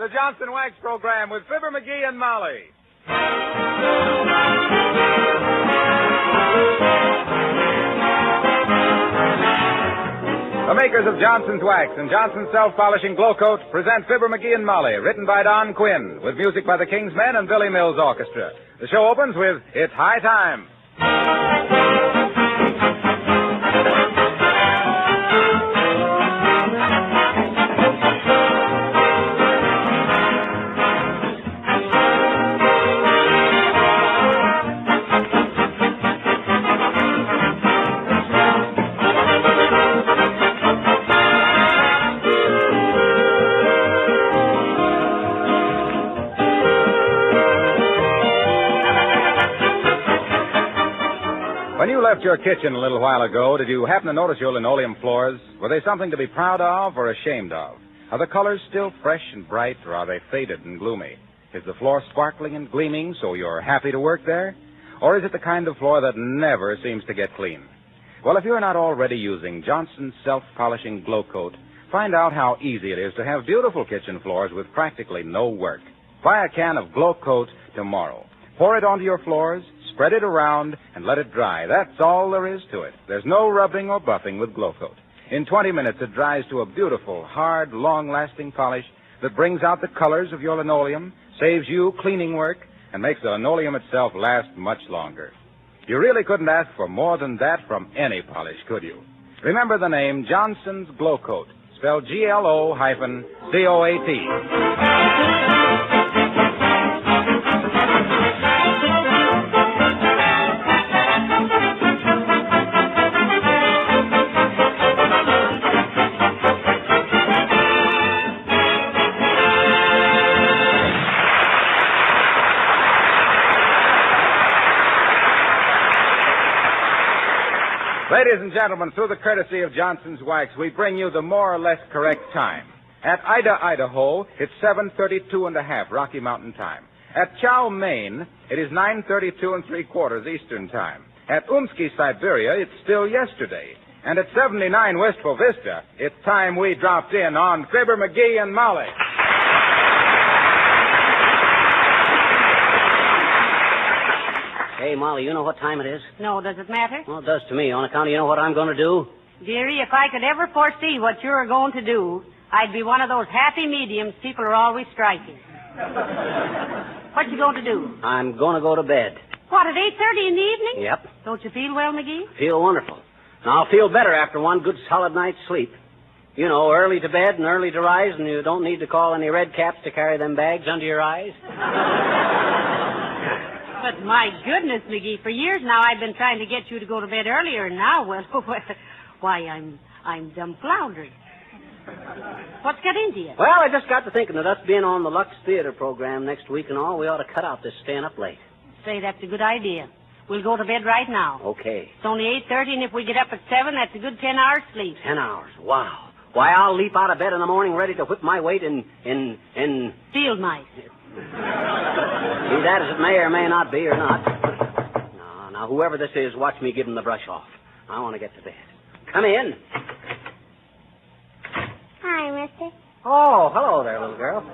the Johnson Wax Program with Fibber McGee and Molly. The makers of Johnson's Wax and Johnson's Self-Polishing Glow Coat present Fibber McGee and Molly, written by Don Quinn, with music by the King's Men and Billy Mills Orchestra. The show opens with It's High Time. When you left your kitchen a little while ago, did you happen to notice your linoleum floors? Were they something to be proud of or ashamed of? Are the colors still fresh and bright, or are they faded and gloomy? Is the floor sparkling and gleaming so you're happy to work there? Or is it the kind of floor that never seems to get clean? Well, if you're not already using Johnson's Self-Polishing Glow Coat, find out how easy it is to have beautiful kitchen floors with practically no work. Buy a can of Glow Coat tomorrow. Pour it onto your floors, spread it around, and let it dry. That's all there is to it. There's no rubbing or buffing with Glow Coat. In 20 minutes, it dries to a beautiful, hard, long-lasting polish that brings out the colors of your linoleum, saves you cleaning work, and makes the linoleum itself last much longer. You really couldn't ask for more than that from any polish, could you? Remember the name Johnson's Glow Coat, spelled Glo-COAT. Ladies and gentlemen, through the courtesy of Johnson's Wax, we bring you the more or less correct time. At Ida, Idaho, it's 7:32½ Rocky Mountain time. At Chow, Maine, it is 9:32¾ Eastern time. At Umsky, Siberia, it's still yesterday. And at 79 Wistful Vista, it's time we dropped in on Fibber McGee and Molly. Hey, Molly, you know what time it is? No, does it matter? Well, it does to me. On account of you know what I'm going to do? Dearie, if I could ever foresee what you're going to do, I'd be one of those happy mediums people are always striking. What you going to do? I'm going to go to bed. What, at 8:30 in the evening? Yep. Don't you feel well, McGee? Feel wonderful. And I'll feel better after one good solid night's sleep. You know, early to bed and early to rise, and you don't need to call any red caps to carry them bags under your eyes. But my goodness, McGee, for years now I've been trying to get you to go to bed earlier, and now, well, why, I'm dumbfounded. What's got into you? Well, I just got to thinking that us being on the Lux Theater program next week and all, we ought to cut out this staying up late. Say, that's a good idea. We'll go to bed right now. Okay. It's only 8:30, and if we get up at 7, that's a good 10 hours sleep. 10 hours? Wow. Why, I'll leap out of bed in the morning ready to whip my weight in... Field mice. Be that as it may or may not be or not. Now, whoever this is, watch me give him the brush off. I want to get to bed. Come in. Hi, mister. Oh, hello there, little girl.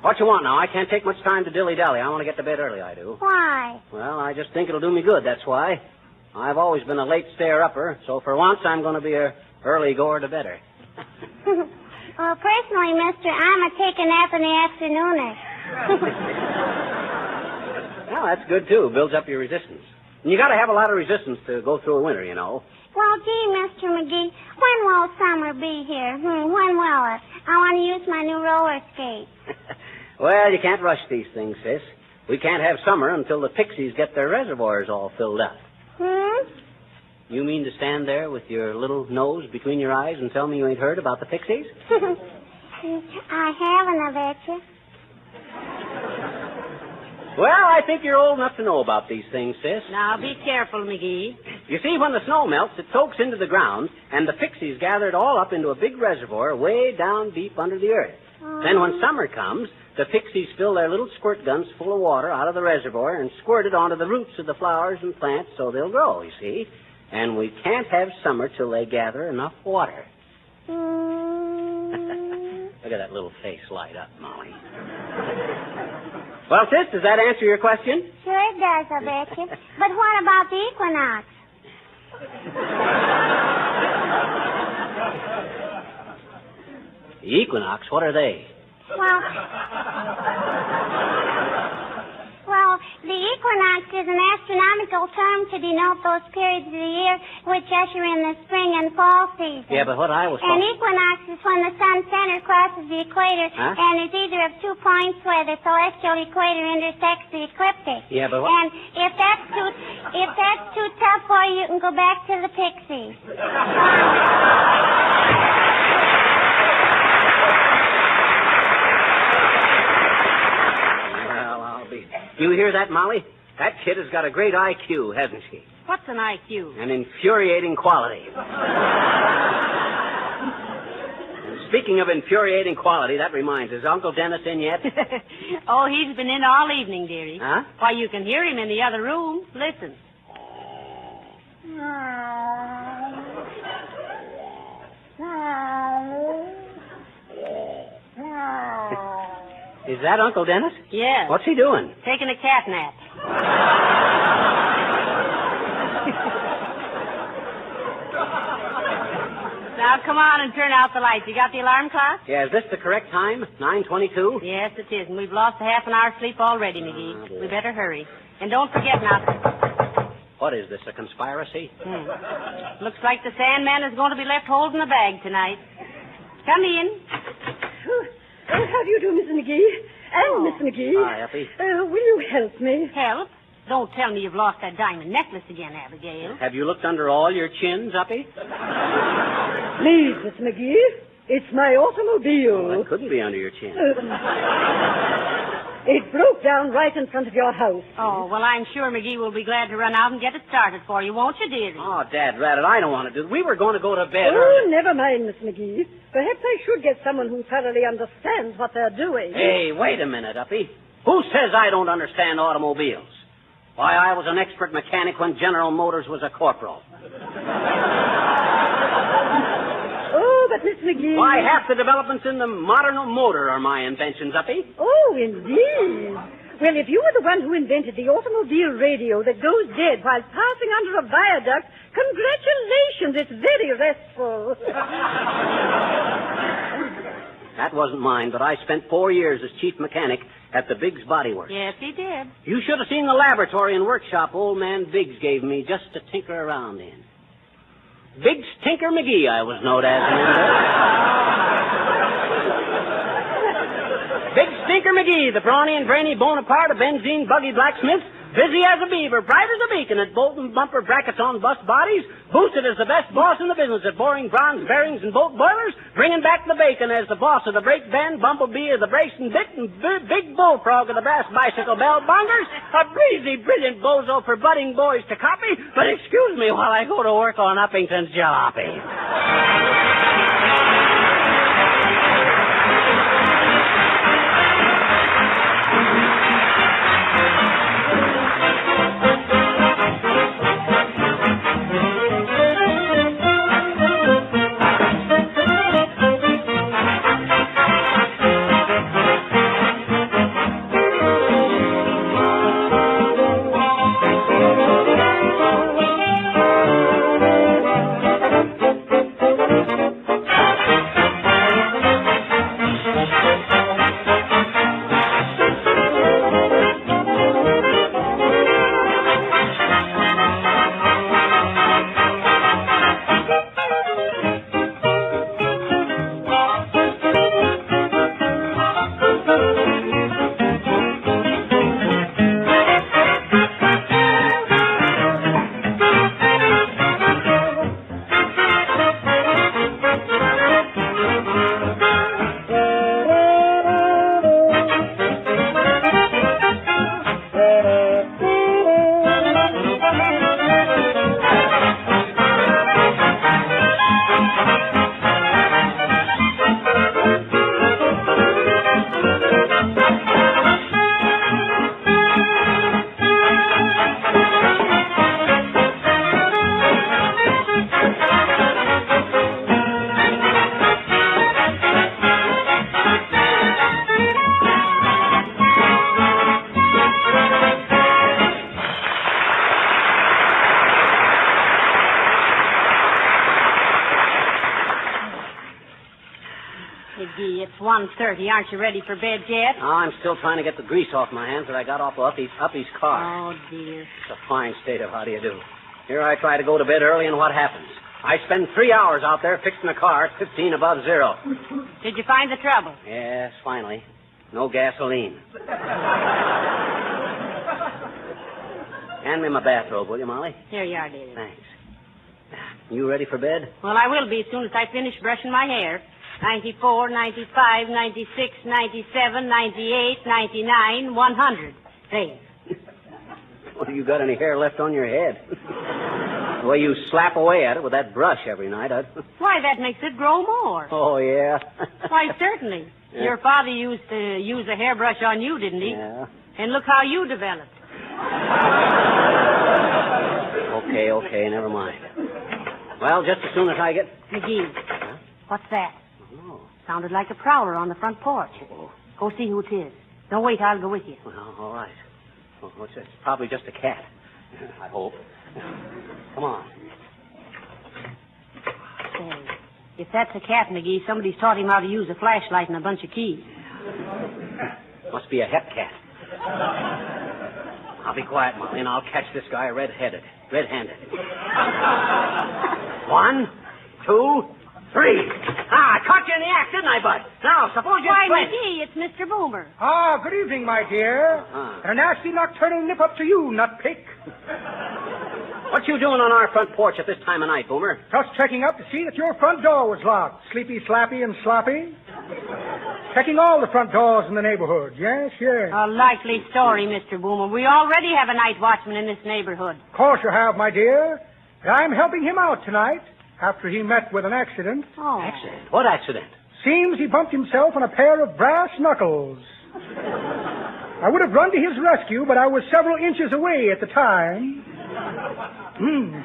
What you want now? I can't take much time to dilly-dally. I want to get to bed early, I do. Why? Well, I just think it'll do me good, that's why. I've always been a late stayer-upper, so for once I'm going to be a early goer to bedder. Well, personally, mister, I'm a take a nap in the afternoon. Well, that's good, too. Builds up your resistance. And you got to have a lot of resistance to go through a winter, you know. Well, gee, Mr. McGee, when will summer be here? When will it? I want to use my new roller skates. Well, you can't rush these things, sis. We can't have summer until the pixies get their reservoirs all filled up. You mean to stand there with your little nose between your eyes and tell me you ain't heard about the pixies? I haven't, I betcha. Well, I think you're old enough to know about these things, sis. Now, be careful, McGee. You see, when the snow melts, it soaks into the ground, and the pixies gather it all up into a big reservoir way down deep under the earth. Then when summer comes, the pixies fill their little squirt guns full of water out of the reservoir and squirt it onto the roots of the flowers and plants so they'll grow, you see. And we can't have summer till they gather enough water. Look at that little face light up, Molly. Well, sis, does that answer your question? Sure it does, I bet you. But what about the equinox? The equinox, what are they? Well, the equinox is an astronomical term to denote those periods of the year which usher in the spring and fall season. Yeah, but what I was... An equinox is when the sun's center crosses the equator and is either of 2 points where the celestial equator intersects the ecliptic. Yeah, but what... And if that's too tough for you, you can go back to the Pixies. You hear that, Molly? That kid has got a great IQ, hasn't she? What's an IQ? An infuriating quality. And speaking of infuriating quality, that reminds us, Uncle Dennis in yet? Oh, he's been in all evening, dearie. Huh? Why, you can hear him in the other room. Listen. Is that Uncle Dennis? Yes. What's he doing? Taking a cat nap. Now, come on and turn out the lights. You got the alarm clock? Yeah, is this the correct time? 9:22? Yes, it is. And we've lost a half an hour's sleep already, McGee. We better hurry. And don't forget now... What is this, a conspiracy? Looks like the Sandman is going to be left holding the bag tonight. Come in. How do you do, Mrs. McGee? And Miss McGee. Hi, Effie. Will you help me? Help? Don't tell me you've lost that diamond necklace again, Abigail. Have you looked under all your chins, Uppy? Please, Miss McGee. It's my automobile. Well, that couldn't be under your chin. It broke down right in front of your house. Oh, well, I'm sure McGee will be glad to run out and get it started for you, won't you, dearie? Oh, Dad, Rabbit, I don't want to do it. We were going to go to bed. Oh, never mind, Miss McGee. Perhaps I should get someone who thoroughly understands what they're doing. Hey, wait a minute, Uppy. Who says I don't understand automobiles? Why, I was an expert mechanic when General Motors was a corporal. Oh, but Miss McGee... Why, half the developments in the modern motor are my inventions, Uppy. Oh, indeed. Well, if you were the one who invented the automobile radio that goes dead while passing under a viaduct, congratulations, it's very restful. That wasn't mine, but I spent 4 years as chief mechanic at the Biggs Body Works. Yes, he did. You should have seen the laboratory and workshop old man Biggs gave me just to tinker around in. Biggs Tinker McGee, I was known as. Biggs Tinker McGee, the brawny and brainy Bonaparte, a benzene buggy blacksmith, busy as a beaver, bright as a beacon at bolting bumper brackets on bus bodies, boosted as the best boss in the business at boring bronze bearings and boat boilers, bringing back the bacon as the boss of the brake band, bumblebee of the brace and bit, and big bullfrog of the brass bicycle bell bongers, a breezy, brilliant bozo for budding boys to copy, but excuse me while I go to work on Uppington's jalopy. McGee, it's 1:30. Aren't you ready for bed yet? Oh, I'm still trying to get the grease off my hands that I got off of Uppy's car. Oh, dear. It's a fine state of how do you do. Here I try to go to bed early, and what happens? I spend 3 hours out there fixing a car at 15 above zero. Did you find the trouble? Yes, finally. No gasoline. Hand me my bathrobe, will you, Molly? Here you are, dear. Thanks. You ready for bed? Well, I will be as soon as I finish brushing my hair. 94, 95, 96, 97, 98, 99, 100. There. Well, you got any hair left on your head? The way you slap away at it with that brush every night, Why, that makes it grow more. Oh, yeah? Why, certainly. Yeah. Your father used to use a hairbrush on you, didn't he? Yeah. And look how you developed. Okay, never mind. Well, just as soon as I get... McGee, Huh? what's that? Oh. Sounded like a prowler on the front porch. Uh-oh. Go see who it is. Don't wait, I'll go with you. Well, all right. Well, what's this? Probably just a cat. I hope. Come on. Say, if that's a cat, McGee, somebody's taught him how to use a flashlight and a bunch of keys. Must be a het cat. I'll be quiet, Molly, and I'll catch this guy red-handed. 1, 2, 3. I caught you in the act, didn't I, Bud? Now, suppose you... Why, McGee, it's Mr. Boomer. Ah, good evening, my dear. Uh-huh. And a nasty nocturnal nip up to you, nutpick. What you doing on our front porch at this time of night, Boomer? Just checking up to see that your front door was locked. Sleepy, slappy, and sloppy. Checking all the front doors in the neighborhood. Yes. A likely story, Mr. Boomer. We already have a night watchman in this neighborhood. Of course you have, my dear. I'm helping him out tonight after he met with an accident. Oh. Accident? What accident? Seems he bumped himself on a pair of brass knuckles. I would have run to his rescue, but I was several inches away at the time.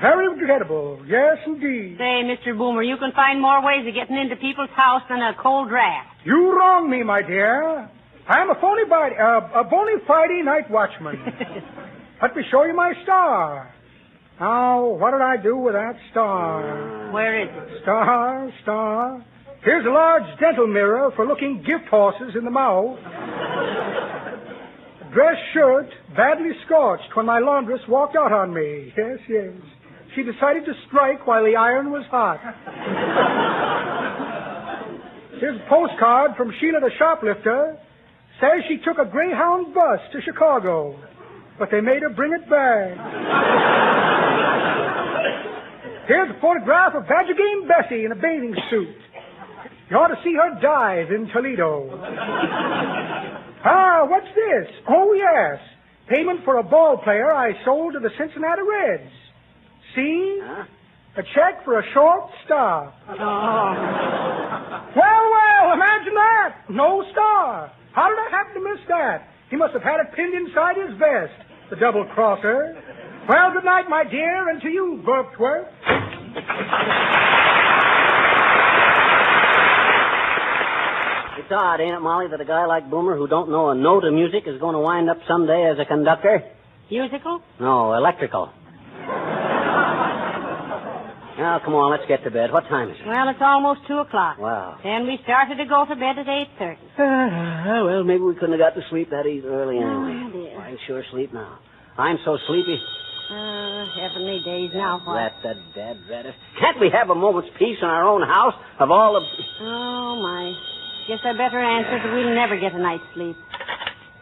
Very regrettable. Yes, indeed. Say, Mr. Boomer, you can find more ways of getting into people's house than a cold draft. You wrong me, my dear. I'm a bona fide night watchman. Let me show you my star. Now, what did I do with that star? Where is it? Star. Here's a large dental mirror for looking gift horses in the mouth. Dress shirt, badly scorched when my laundress walked out on me. Yes. She decided to strike while the iron was hot. Here's a postcard from Sheila the shoplifter. Says she took a Greyhound bus to Chicago, but they made her bring it back. Here's a photograph of Badger Game Bessie in a bathing suit. You ought to see her dive in Toledo. What's this? Oh, yes. Payment for a ball player I sold to the Cincinnati Reds. See? Huh? A check for a short stop. Oh. Well, imagine that. No star. How did I happen to miss that? He must have had it pinned inside his vest, the double-crosser. Well, good night, my dear, and to you, Burpworth. It's odd, ain't it, Molly, that a guy like Boomer who don't know a note of music is going to wind up someday as a conductor? Musical? No, electrical. Now, come on, let's get to bed. What time is it? Well, it's almost 2 o'clock. Wow. And we started to go to bed at 8:30. Well, maybe we couldn't have got to sleep that early anyway. Oh, dear. I can sure sleep now. I'm so sleepy. Heavenly days now. What? That dad dreadeth. Can't we have a moment's peace in our own house of all of... Oh, my. Guess I better answer that we'll never get a night's sleep.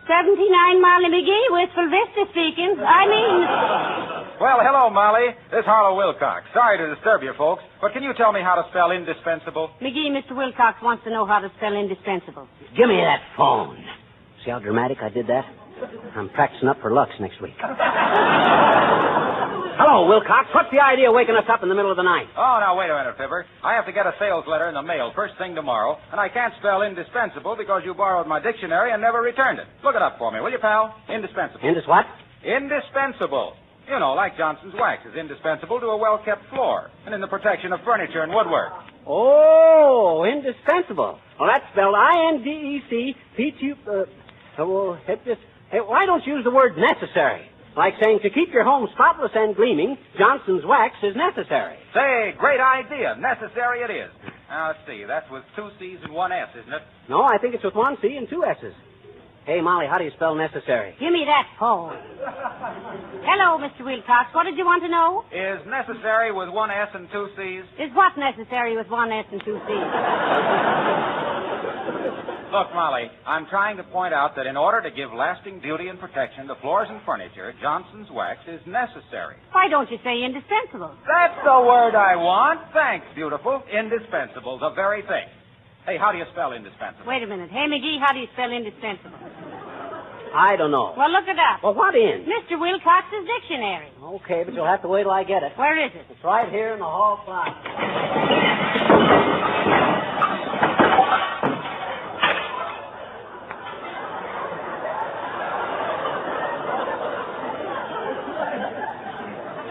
79 Molly McGee, Wistful Vista speaking. Well, hello, Molly. This is Harlow Wilcox. Sorry to disturb you, folks, but can you tell me how to spell indispensable? McGee, Mr. Wilcox wants to know how to spell indispensable. Give me that phone. See how dramatic I did that? I'm practicing up for Lux next week. Hello, Wilcox. What's the idea of waking us up in the middle of the night? Oh, now, wait a minute, Fibber. I have to get a sales letter in the mail first thing tomorrow, and I can't spell indispensable because you borrowed my dictionary and never returned it. Look it up for me, will you, pal? Indispensable. What? Indispensable. You know, like Johnson's wax is indispensable to a well-kept floor and in the protection of furniture and woodwork. Oh, indispensable. Well, that's spelled I-N-D-E-C-P-T... why don't you use the word necessary? Like saying, to keep your home spotless and gleaming, Johnson's wax is necessary. Say, great idea. Necessary it is. Now, let's see. That's with 2 C's and 1 S, isn't it? No, I think it's with 1 C and 2 S's. Hey, Molly, how do you spell necessary? Give me that phone. Hello, Mr. Wilcox. What did you want to know? Is necessary with 1 S and 2 C's? Is what necessary with 1 S and 2 C's? Look, Molly, I'm trying to point out that in order to give lasting beauty and protection to floors and furniture, Johnson's wax is necessary. Why don't you say indispensable? That's the word I want. Thanks, beautiful. Indispensable, the very thing. Hey, how do you spell indispensable? Wait a minute. Hey, McGee, how do you spell indispensable? I don't know. Well, look it up. Well, what in? Mr. Wilcox's dictionary. Okay, but you'll have to wait till I get it. Where is it? It's right here in the hall closet.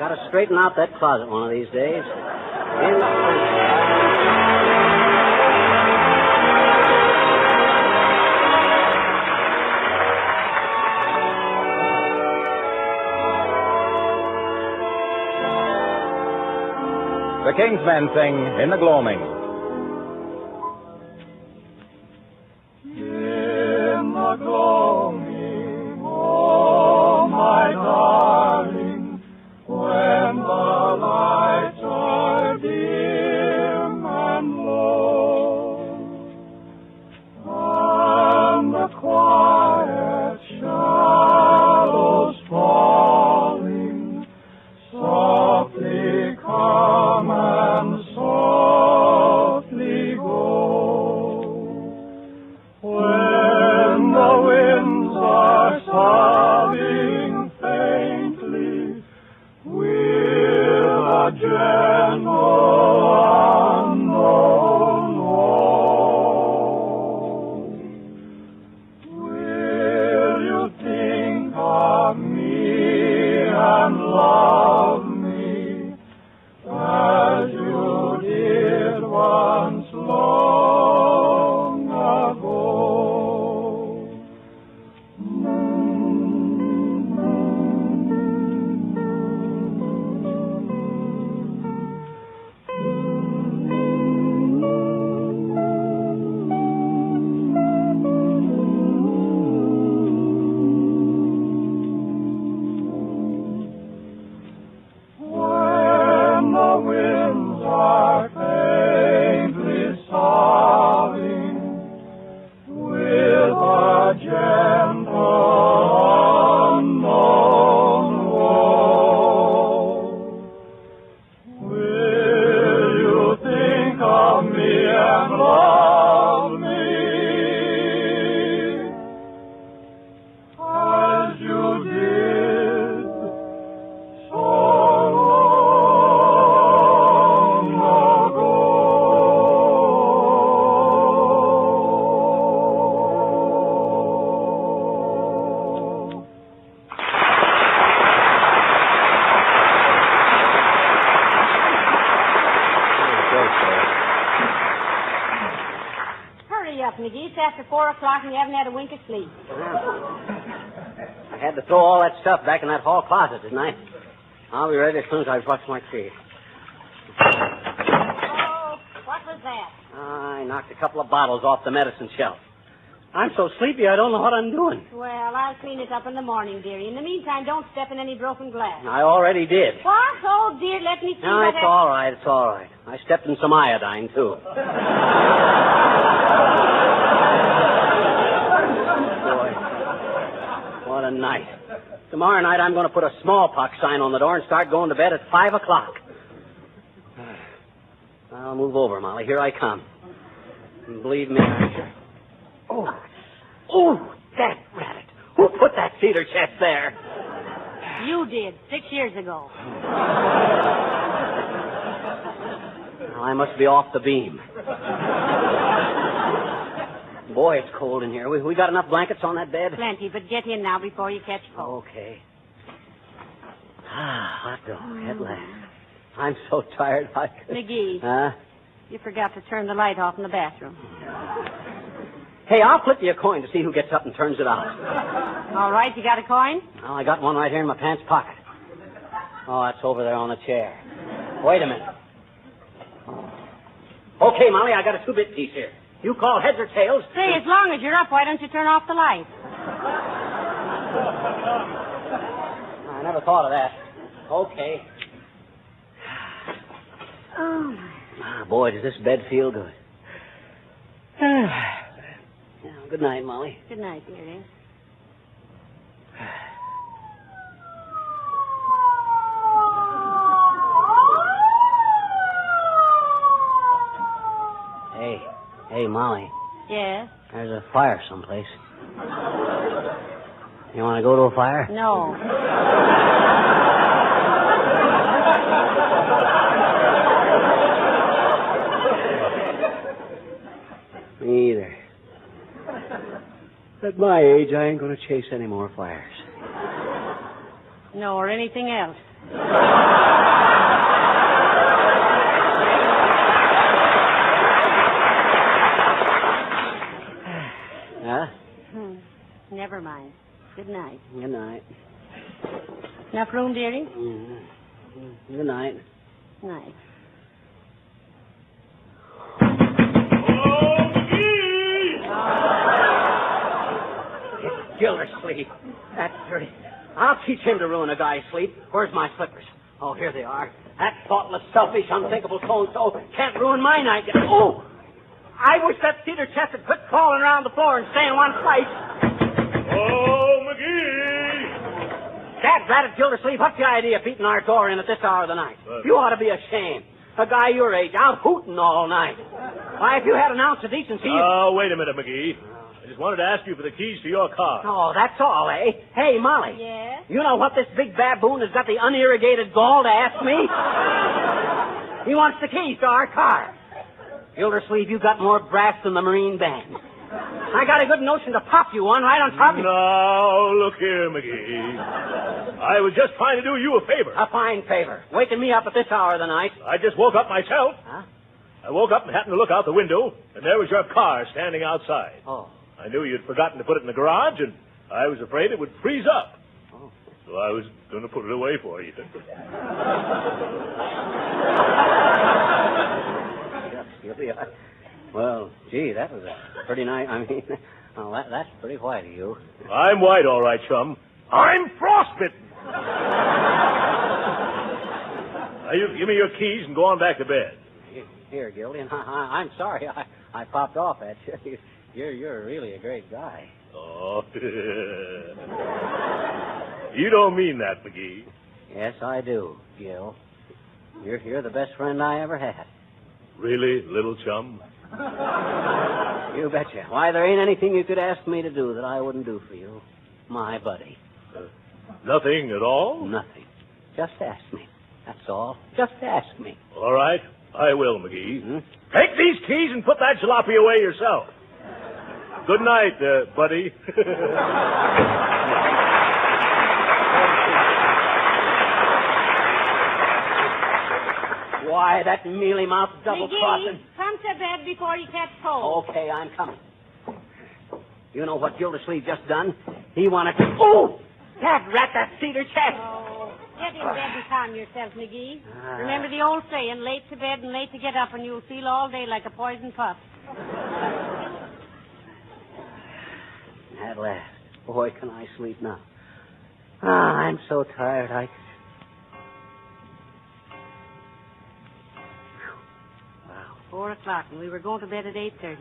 Got to straighten out that closet one of these days. The King's Men sing In the Gloaming. In the gloaming, oh my darling, when the lights are dim and low, and the quiet shadows falling, softly come and softly go. When the winds are sobbing faintly, with a gentle unknown woe, will you think of me and love me as you did once long ago? When the winds are faintly sobbing, with a gentle unknown woe, will you think of me and love me as you did so long ago? Hurry up, McGee. It's after 4 o'clock and you haven't had a wink of sleep. I had to throw all that stuff back in that hall closet, didn't I? I'll be ready as soon as I brush my teeth. Oh, what was that? I knocked a couple of bottles off the medicine shelf. I'm so sleepy I don't know what I'm doing. Well, I'll clean it up in the morning, dearie. In the meantime, don't step in any broken glass. I already did. What? Oh, dear, let me see No, what it's all right. It's all right. I stepped in some iodine, too. Boy, what a night. Tomorrow night I'm going to put a smallpox sign on the door and start going to bed at 5 o'clock. I'll move over, Molly. Here I come. And believe me, I sure... Oh, that rabbit. Who put that cedar chest there? You did, 6 years ago. Well, I must be off the beam. Boy, it's cold in here. We got enough blankets on that bed? Plenty, but get in now before you catch cold. Okay. Hot dog, at last. I'm so tired I could... McGee. Huh? You forgot to turn the light off in the bathroom. Hey, I'll flip you a coin to see who gets up and turns it out. All right, you got a coin? Well, I got one right here in my pants pocket. Oh, that's over there on the chair. Wait a minute. Okay, Molly, I got a 2-bit piece here. You call heads or tails. Say, as long as you're up, why don't you turn off the light? I never thought of that. Okay. Oh, Boy, does this bed feel good. Good night, Molly. good night, dearie. Hey, Molly. Yes? There's a fire someplace. You want to go to a fire? No. Me either. At my age, I ain't going to chase any more fires. No, or anything else. Huh? Never mind. Good night. Good night. Enough room, dearie? Mm-hmm. Good night. Night. Gildersleeve. That's dirty. I'll teach him to ruin a guy's sleep. Where's my slippers? Oh, here they are. That thoughtless, selfish, unthinkable so-and-so can't ruin my night. Oh! I wish that cedar chest had quit crawling around the floor and stay in one place. Oh, McGee! Dad, ratted Gildersleeve, what's the idea of beating our door in at this hour of the night? You ought to be ashamed. A guy your age out hooting all night. Why, if you had an ounce of decency... Oh, wait a minute, McGee. I just wanted to ask you for the keys to your car. Oh, that's all, eh? Hey, Molly. Yes? You know what this big baboon has got the unirrigated gall to ask me? He wants the keys to our car. Gildersleeve, you got more brass than the Marine Band. I got a good notion to pop you one right on top of you. Now, look here, McGee. I was just trying to do you a favor. A fine favor. Waking me up at this hour of the night. I just woke up myself. Huh? I woke up and happened to look out the window, and there was your car standing outside. Oh. I knew you'd forgotten to put it in the garage, and I was afraid it would freeze up. Oh. So I was going to put it away for you. Well, gee, that was a pretty nice... well, that's pretty white of you. I'm white, all right, chum. I'm frostbitten. Now, you give me your keys and go on back to bed. Here, Gildy, and I'm sorry I popped off at you. You're really a great guy. Oh. You don't mean that, McGee. Yes, I do, Gil. You're the best friend I ever had. Really, little chum? You betcha. Why, there ain't anything you could ask me to do that I wouldn't do for you. My buddy. Nothing at all? Nothing. Just ask me. That's all. Just ask me. All right, I will, McGee. Take these keys and put that jalopy away yourself. Good night, buddy. Why, that mealy-mouthed double-crossing... McGee, come to bed before you catch cold. Okay, I'm coming. You know what Gildersleeve just done? He wanted to... Oh! That rat, that cedar chest! Oh, get in bed and calm yourself, McGee. Remember the old saying, late to bed and late to get up, and you'll feel all day like a poison pup. At last. Boy, can I sleep now. I'm so tired, Wow. 4 o'clock, and we were going to bed at 8:30.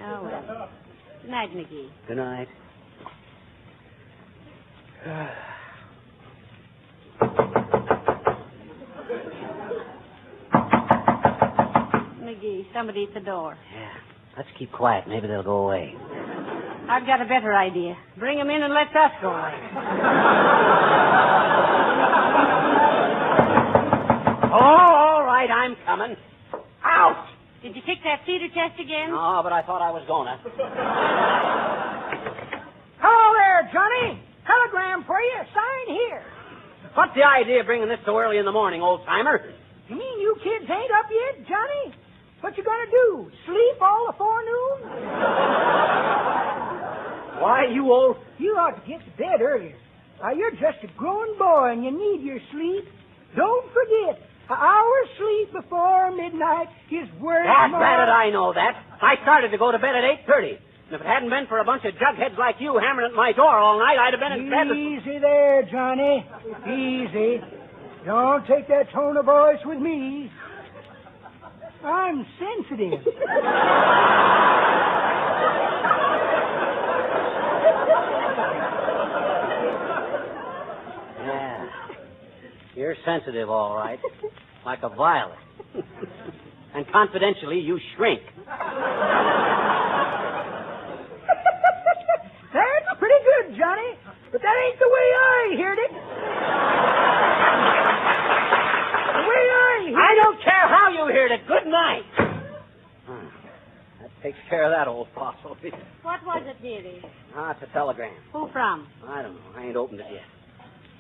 Oh, well. Good night, McGee. Good night. McGee, somebody at the door. Yeah. Let's keep quiet. Maybe they'll go away. I've got a better idea. Bring them in and let us go away. Oh, all right, I'm coming. Out! Did you pick that cedar chest again? Oh, but I thought I was gonna. Hello there, Johnny. Telegram for you. Sign here. What's the idea of bringing this so early in the morning, old-timer? You mean you kids ain't up yet, Johnny? What you gonna do? Sleep all the forenoon? Why, you old... You ought to get to bed earlier. You're just a growing boy and you need your sleep. Don't forget, An hour's sleep before midnight is worth more. Drat it, I know that. I started to go to bed at 8:30. And if it hadn't been for a bunch of jugheads like you hammering at my door all night, I'd have been in bed. Easy there, Johnny. Easy. Don't take that tone of voice with me. I'm sensitive. Yeah. You're sensitive, all right. Like a violet. And confidentially, you shrink. That's pretty good, Johnny. But that ain't the way I heard it. The way I heard I don't care how you heard it. Good night. That takes care of that old fossil. What was it, dearie? It's a telegram. Who from? I don't know. I ain't opened it yet.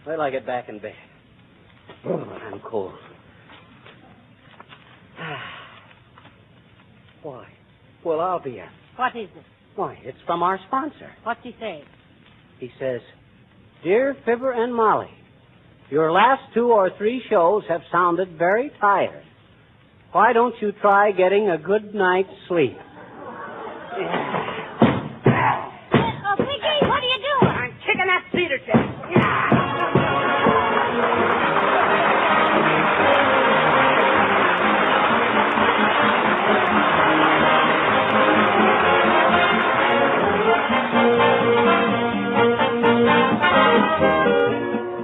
Wait till I get back in bed. Oh, I'm cold. Why? Well, I'll be here. What is it? Why, it's from our sponsor. What's he say? He says, Dear Fibber and Molly, your last 2 or 3 shows have sounded very tired. Why don't you try getting a good night's sleep? Oh, Piggy, what are you doing? I'm kicking that cedar chest.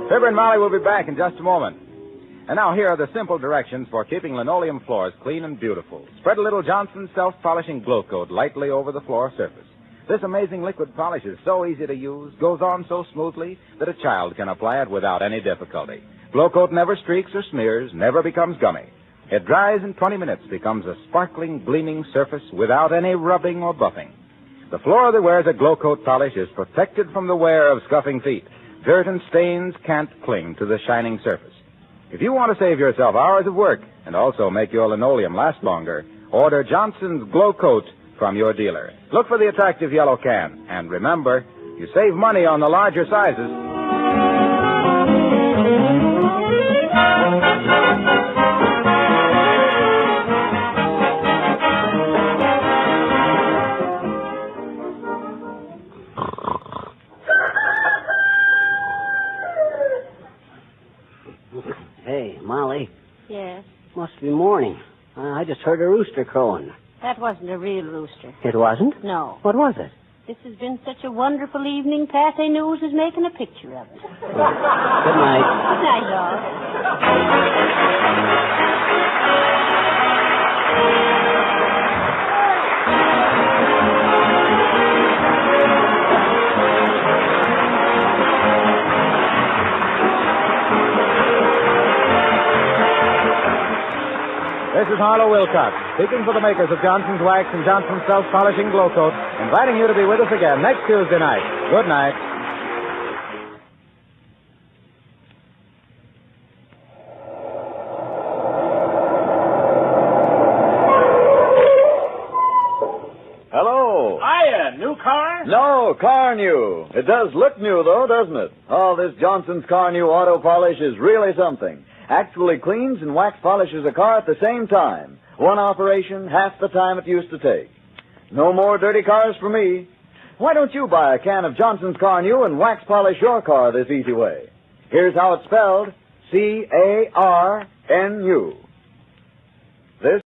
Fibber and Molly will be back in just a moment. And now here are the simple directions for keeping linoleum floors clean and beautiful. Spread a little Johnson's self-polishing glow coat lightly over the floor surface. This amazing liquid polish is so easy to use, goes on so smoothly, that a child can apply it without any difficulty. Glow coat never streaks or smears, never becomes gummy. It dries in 20 minutes, becomes a sparkling, gleaming surface without any rubbing or buffing. The floor that wears a glow coat polish is protected from the wear of scuffing feet. Dirt and stains can't cling to the shining surface. If you want to save yourself hours of work and also make your linoleum last longer, order Johnson's Glow Coat from your dealer. Look for the attractive yellow can. And remember, you save money on the larger sizes. Hey, Molly. Yes. Must be morning. I just heard a rooster crowing. That wasn't a real rooster. It wasn't? No. What was it? This has been such a wonderful evening, Pathé News is making a picture of it. Good night. Good night, dog. This is Harlow Wilcox, speaking for the makers of Johnson's Wax and Johnson's Self-Polishing Glow Coat, inviting you to be with us again next Tuesday night. Good night. Hello. Hiya, new car? No, car new. It does look new, though, doesn't it? Oh, this Johnson's Car New Auto Polish is really something. Actually cleans and wax polishes a car at the same time. One operation, half the time it used to take. No more dirty cars for me. Why don't you buy a can of Johnson's Car New and wax polish your car this easy way? Here's how it's spelled. C-A-R-N-U. This